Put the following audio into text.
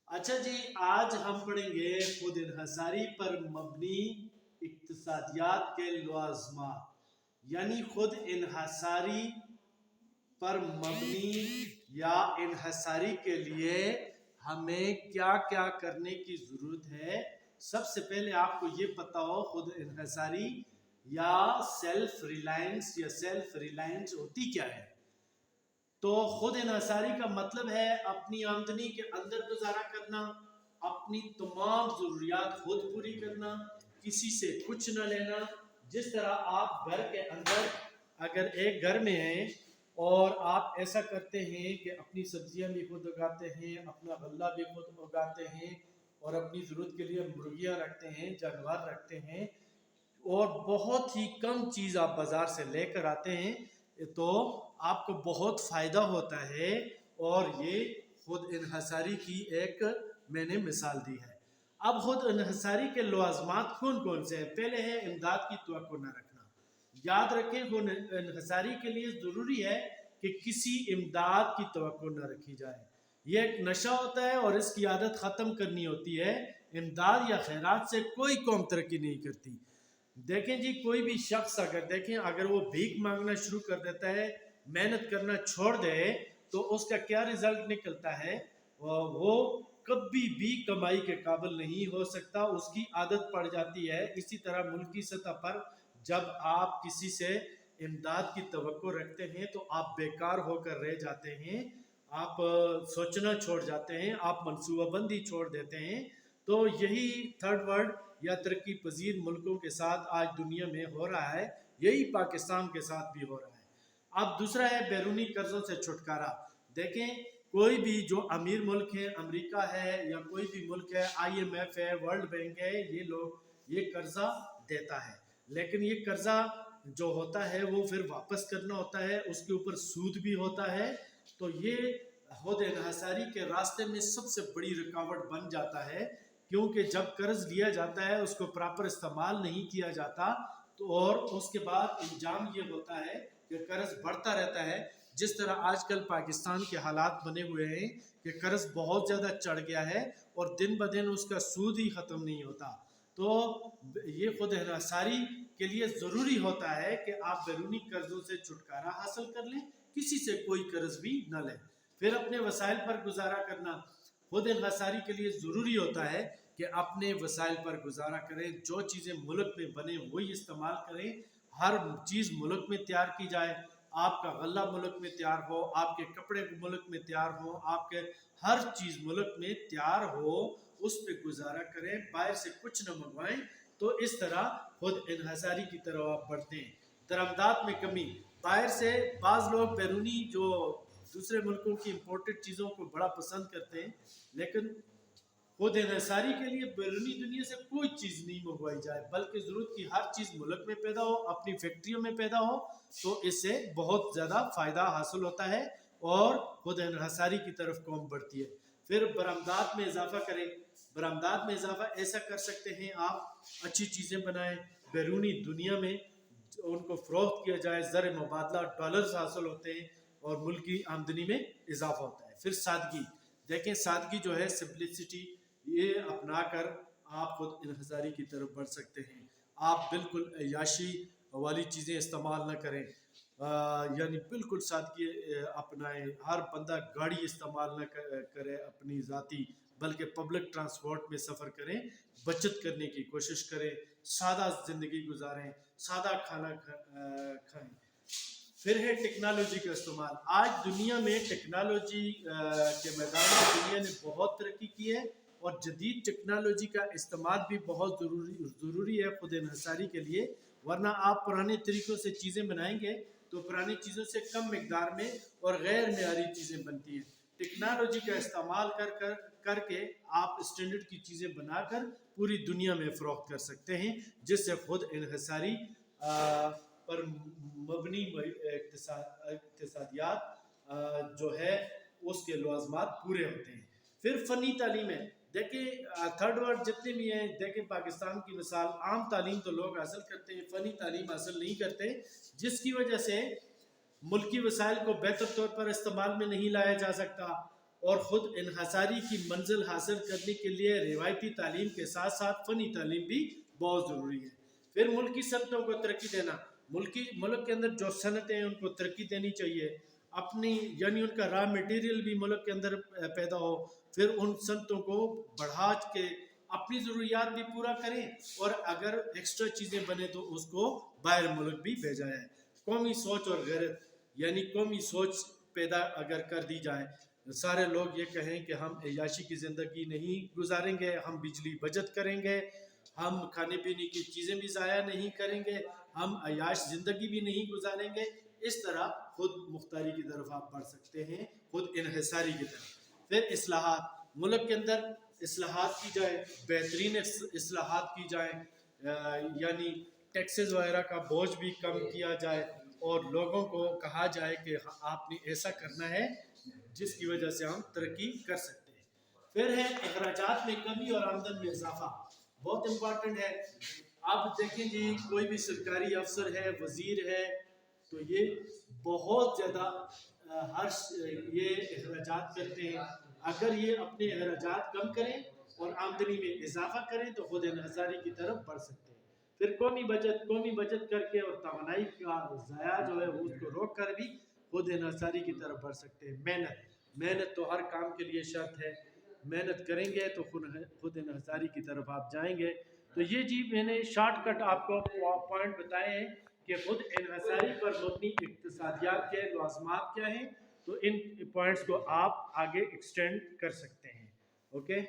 اچھا جی، آج ہم پڑھیں گے خود انحصاری پر مبنی اقتصادیات کے لوازمات، یعنی خود انحصاری پر مبنی یا انحصاری کے لیے ہمیں کیا کیا کرنے کی ضرورت ہے۔ سب سے پہلے آپ کو یہ پتا ہو خود انحصاری یا سیلف ریلائنس ہوتی کیا ہے۔ تو خود انحصاری کا مطلب ہے اپنی آمدنی کے اندر گزارا کرنا، اپنی تمام ضروریات خود پوری کرنا، کسی سے کچھ نہ لینا۔ جس طرح آپ گھر کے اندر اگر ایک گھر میں ہیں اور آپ ایسا کرتے ہیں کہ اپنی سبزیاں بھی خود اگاتے ہیں، اپنا غلہ بھی خود اگاتے ہیں اور اپنی ضرورت کے لیے مرغیاں رکھتے ہیں، جانور رکھتے ہیں اور بہت ہی کم چیز آپ بازار سے لے کر آتے ہیں، تو آپ کو بہت فائدہ ہوتا ہے۔ اور یہ خود انحصاری کی ایک میں نے مثال دی ہے۔ اب خود انحصاری کے لوازمات کون کون سے ہیں؟ پہلے ہے امداد کی توقع نہ رکھنا۔ یاد رکھیں خود انحصاری کے لیے ضروری ہے کہ کسی امداد کی توقع نہ رکھی جائے۔ یہ ایک نشہ ہوتا ہے اور اس کی عادت ختم کرنی ہوتی ہے۔ امداد یا خیرات سے کوئی قوم ترقی نہیں کرتی۔ دیکھیں جی، کوئی بھی شخص اگر وہ بھیک مانگنا شروع کر دیتا ہے، محنت کرنا چھوڑ دے، تو اس کا کیا رزلٹ نکلتا ہے؟ وہ کبھی بھی کمائی کے قابل نہیں ہو سکتا، اس کی عادت پڑ جاتی ہے۔ اسی طرح ملکی سطح پر جب آپ کسی سے امداد کی توقع رکھتے ہیں تو آپ بیکار ہو کر رہ جاتے ہیں، آپ سوچنا چھوڑ جاتے ہیں، آپ منصوبہ بندی چھوڑ دیتے ہیں۔ تو یہی تھرڈ ورلڈ یا ترقی پذیر ملکوں کے ساتھ آج دنیا میں ہو رہا ہے، یہی پاکستان کے ساتھ بھی ہو رہا ہے۔ اب دوسرا ہے بیرونی قرضوں سے چھٹکارا۔ دیکھیں کوئی بھی جو امیر ملک ہے، امریکہ ہے یا کوئی بھی ملک ہے، IMF ہے، ورلڈ بینک ہے، یہ قرضہ دیتا ہے، لیکن یہ قرضہ جو ہوتا ہے وہ پھر واپس کرنا ہوتا ہے، اس کے اوپر سود بھی ہوتا ہے۔ تو یہ خود انحصاری کے راستے میں سب سے بڑی رکاوٹ بن جاتا ہے، کیونکہ جب قرض لیا جاتا ہے اس کو پراپر استعمال نہیں کیا جاتا، تو اور اس کے بعد انجام یہ ہوتا ہے کہ قرض بڑھتا رہتا ہے۔ جس طرح آج کل پاکستان کے حالات بنے ہوئے ہیں کہ قرض بہت زیادہ چڑھ گیا ہے اور دن بدن اس کا سود ہی ختم نہیں ہوتا۔ تو یہ خود انحصاری کے لیے ضروری ہوتا ہے کہ آپ بیرونی قرضوں سے چھٹکارا حاصل کر لیں، کسی سے کوئی قرض بھی نہ لیں۔ پھر اپنے وسائل پر گزارا کرنا۔ خود انحصاری کے لیے ضروری ہوتا ہے کہ اپنے وسائل پر گزارا کریں، جو چیزیں ملک میں بنے وہی استعمال کریں، ہر چیز ملک میں تیار کی جائے، آپ کا غلہ ملک میں تیار ہو، آپ کے کپڑے ملک میں تیار ہو، آپ کے ہر چیز ملک میں تیار ہو، اس پہ گزارا کریں، باہر سے کچھ نہ منگوائیں۔ تو اس طرح خود انحصاری کی طرف آپ بڑھتے ہیں۔ درآمدات میں کمی۔ باہر سے بعض لوگ بیرونی جو دوسرے ملکوں کی امپورٹڈ چیزوں کو بڑا پسند کرتے ہیں، لیکن خود انحصاری کے لیے بیرونی دنیا سے کوئی چیز نہیں منگوائی جائے، بلکہ ضرورت کی ہر چیز ملک میں پیدا ہو، اپنی فیکٹریوں میں پیدا ہو، تو اس سے بہت زیادہ فائدہ حاصل ہوتا ہے اور خود انحصاری کی طرف قوم بڑھتی ہے۔ پھر برآمدات میں اضافہ کریں۔ برآمدات میں اضافہ ایسا کر سکتے ہیں، آپ اچھی چیزیں بنائیں، بیرونی دنیا میں ان کو فروخت کیا جائے، زر مبادلہ ڈالرز حاصل ہوتے ہیں اور ملکی آمدنی میں اضافہ ہوتا ہے۔ پھر سادگی۔ دیکھیں سادگی جو ہے، سمپلسٹی، یہ اپنا کر آپ خود انحصاری کی طرف بڑھ سکتے ہیں۔ آپ بالکل عیاشی والی چیزیں استعمال نہ کریں، یعنی بالکل سادگی اپنائیں۔ ہر بندہ گاڑی استعمال نہ کرے اپنی ذاتی، بلکہ پبلک ٹرانسپورٹ میں سفر کریں، بچت کرنے کی کوشش کریں، سادہ زندگی گزاریں، سادہ کھانا کھائیں۔ پھر ہے ٹیکنالوجی کا استعمال۔ آج دنیا میں ٹیکنالوجی کے میدان میں دنیا نے بہت ترقی کی ہے اور جدید ٹیکنالوجی کا استعمال بھی بہت ضروری ہے خود انحصاری کے لیے، ورنہ آپ پرانے طریقوں سے چیزیں بنائیں گے تو پرانی چیزوں سے کم مقدار میں اور غیر معیاری چیزیں بنتی ہیں۔ ٹیکنالوجی کا استعمال کر کے آپ اسٹینڈرڈ کی چیزیں بنا کر پوری دنیا میں فروخت کر سکتے ہیں، جس سے خود انحصاری پر مبنی اقتصادیات جو ہے اس کے لوازمات پورے ہوتے ہیں۔ پھر فنی تعلیم ہے۔ دیکھیں تھرڈ ورلڈ جتنے بھی ہیں، دیکھیں پاکستان کی مثال، عام تعلیم تو لوگ حاصل کرتے ہیں، فنی تعلیم حاصل نہیں کرتے، جس کی وجہ سے ملکی وسائل کو بہتر طور پر استعمال میں نہیں لایا جا سکتا، اور خود انحصاری کی منزل حاصل کرنے کے لیے روایتی تعلیم کے ساتھ ساتھ فنی تعلیم بھی بہت ضروری ہے۔ پھر ملکی صنعتوں کو ترقی دینا، ملک کے اندر جو صنعتیں ہیں ان کو ترقی دینی چاہیے، اپنی یعنی ان کا را میٹیریل بھی ملک کے اندر پیدا ہو، پھر ان صنعتوں کو بڑھا کے اپنی ضروریات بھی پورا کریں، اور اگر ایکسٹرا چیزیں بنے تو اس کو باہر ملک بھی بھیجا جائے۔ قومی سوچ اور غیرت، یعنی قومی سوچ پیدا اگر کر دی جائے، سارے لوگ یہ کہیں کہ ہم عیاشی کی زندگی نہیں گزاریں گے، ہم بجلی بچت کریں گے، ہم کھانے پینے کی چیزیں بھی ضائع نہیں کریں گے، ہم عیاش زندگی بھی نہیں گزاریں گے، اس طرح خود مختاری کی طرف آپ بڑھ سکتے ہیں، خود انحصاری کی طرف۔ پھر اصلاحات، ملک کے اندر اصلاحات کی جائے، بہترین اصلاحات کی جائیں، یعنی ٹیکسز وغیرہ کا بوجھ بھی کم کیا جائے، اور لوگوں کو کہا جائے کہ آپ نے ایسا کرنا ہے جس کی وجہ سے ہم ترقی کر سکتے ہیں۔ پھر ہے اخراجات میں کمی اور آمدن میں اضافہ، بہت امپورٹنٹ ہے۔ آپ دیکھیں جی، کوئی بھی سرکاری افسر ہے، وزیر ہے، تو یہ بہت زیادہ یہ اخراجات کرتے ہیں۔ اگر یہ اپنے اخراجات کم کریں اور آمدنی میں اضافہ کریں تو خود انحصاری کی طرف بڑھ سکتے ہیں۔ پھر قومی بچت کر کے اور توانائی کا ضیاع جو ہے اس کو روک کر بھی خود انحصاری کی طرف بڑھ سکتے ہیں۔ محنت تو ہر کام کے لیے شرط ہے، محنت کریں گے تو خود انحصاری کی طرف آپ جائیں گے۔ تو یہ جی میں نے شارٹ کٹ آپ کو پوائنٹ بتائے ہیں کہ خود انحصاری پر مبنی اقتصادیات کے لوازمات کیا ہیں، تو ان پوائنٹس کو آپ آگے ایکسٹینڈ کر سکتے ہیں۔ اوکے۔